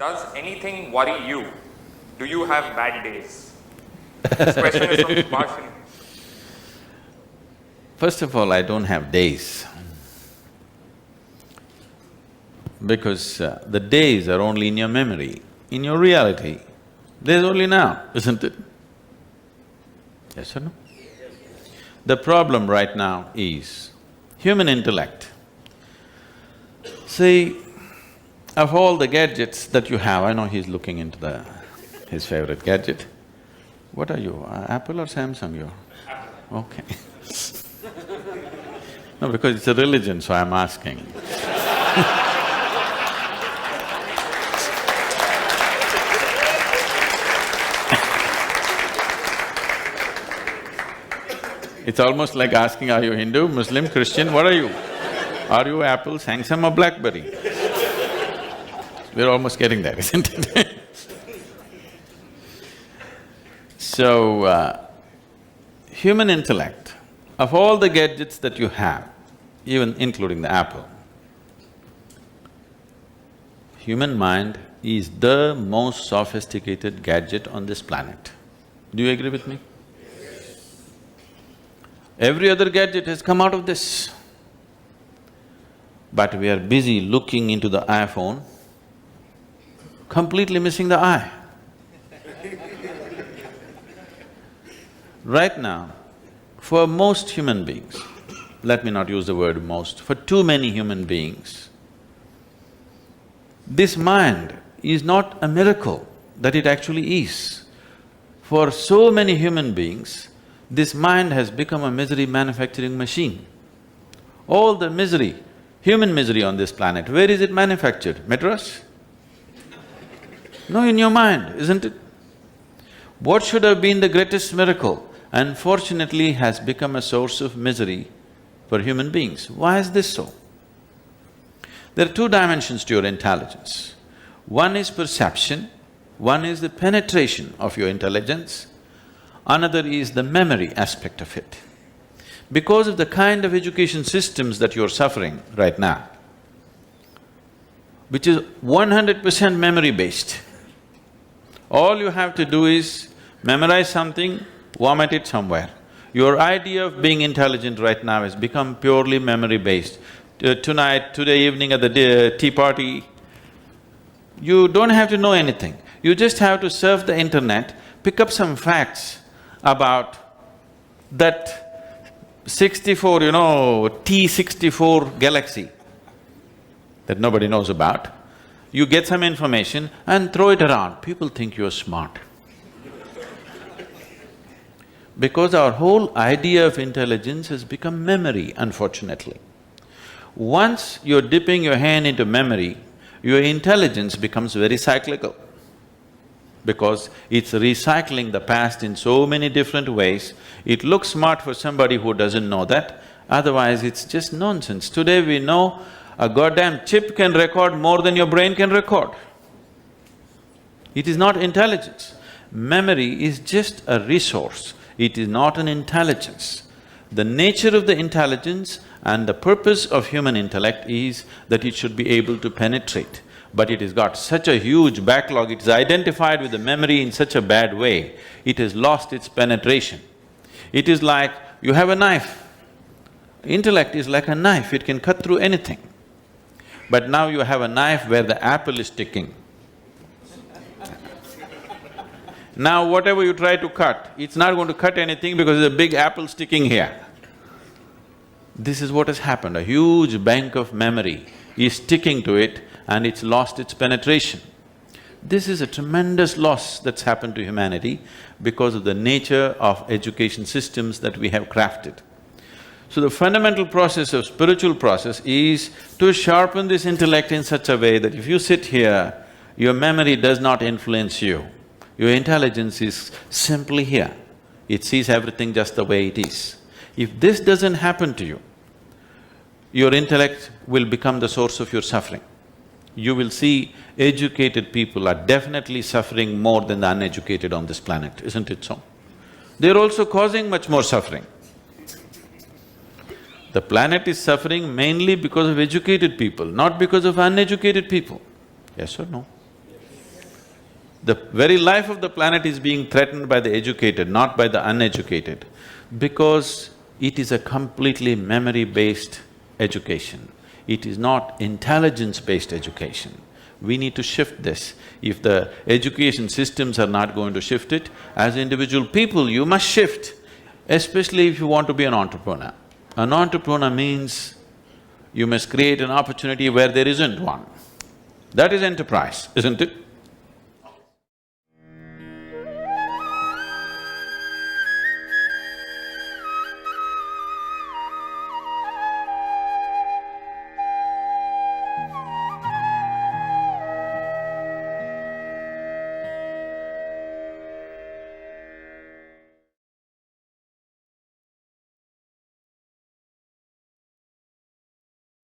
Does anything worry you? Do you have bad days? This question is from Bhashan. First of all, I don't have days. Because the days are only in your memory. In your reality, there's only now, isn't it? Yes or no? The problem right now is human intellect. See, of all the gadgets that you have, I know he's looking into his favorite gadget. What are you, Apple or Samsung you're? Okay. No, because it's a religion, so I'm asking. It's almost like asking, are you Hindu, Muslim, Christian, what are you? Are you Apple, Samsung or BlackBerry? We're almost getting there, isn't it? So, human intellect, of all the gadgets that you have, even including the Apple, human mind is the most sophisticated gadget on this planet. Do you agree with me? Every other gadget has come out of this. But we are busy looking into the iPhone, completely missing the eye. Right now, for most human beings, let me not use the word most, for too many human beings, this mind is not a miracle that it actually is. For so many human beings, this mind has become a misery manufacturing machine. All the misery, human misery on this planet, where is it manufactured? Madras? No, in your mind, isn't it? What should have been the greatest miracle, unfortunately has become a source of misery for human beings. Why is this so? There are two dimensions to your intelligence. One is perception, one is the penetration of your intelligence, another is the memory aspect of it. Because of the kind of education systems that you're suffering right now, which is 100% memory-based, all you have to do is memorize something, vomit it somewhere. Your idea of being intelligent right now has become purely memory-based. Today evening at the tea party, you don't have to know anything. You just have to surf the internet, pick up some facts about that 64, T64 galaxy that nobody knows about. You get some information and throw it around, people think you're smart. Because our whole idea of intelligence has become memory, unfortunately. Once you're dipping your hand into memory, your intelligence becomes very cyclical. Because it's recycling the past in so many different ways, it looks smart for somebody who doesn't know that, otherwise it's just nonsense. Today we know a goddamn chip can record more than your brain can record. It is not intelligence. Memory is just a resource, it is not an intelligence. The nature of the intelligence and the purpose of human intellect is that it should be able to penetrate. But it has got such a huge backlog, it is identified with the memory in such a bad way, it has lost its penetration. It is like you have a knife. Intellect is like a knife, it can cut through anything. But now you have a knife where the apple is sticking. Now whatever you try to cut, it's not going to cut anything because there's a big apple sticking here. This is what has happened, a huge bank of memory is sticking to it and it's lost its penetration. This is a tremendous loss that's happened to humanity because of the nature of education systems that we have crafted. So the fundamental process of spiritual process is to sharpen this intellect in such a way that if you sit here, your memory does not influence you. Your intelligence is simply here. It sees everything just the way it is. If this doesn't happen to you, your intellect will become the source of your suffering. You will see educated people are definitely suffering more than the uneducated on this planet, isn't it so? They're also causing much more suffering. The planet is suffering mainly because of educated people, not because of uneducated people. Yes or no? The very life of the planet is being threatened by the educated, not by the uneducated, because it is a completely memory-based education. It is not intelligence-based education. We need to shift this. If the education systems are not going to shift it, as individual people, you must shift, especially if you want to be an entrepreneur. An entrepreneur means you must create an opportunity where there isn't one. That is enterprise, isn't it?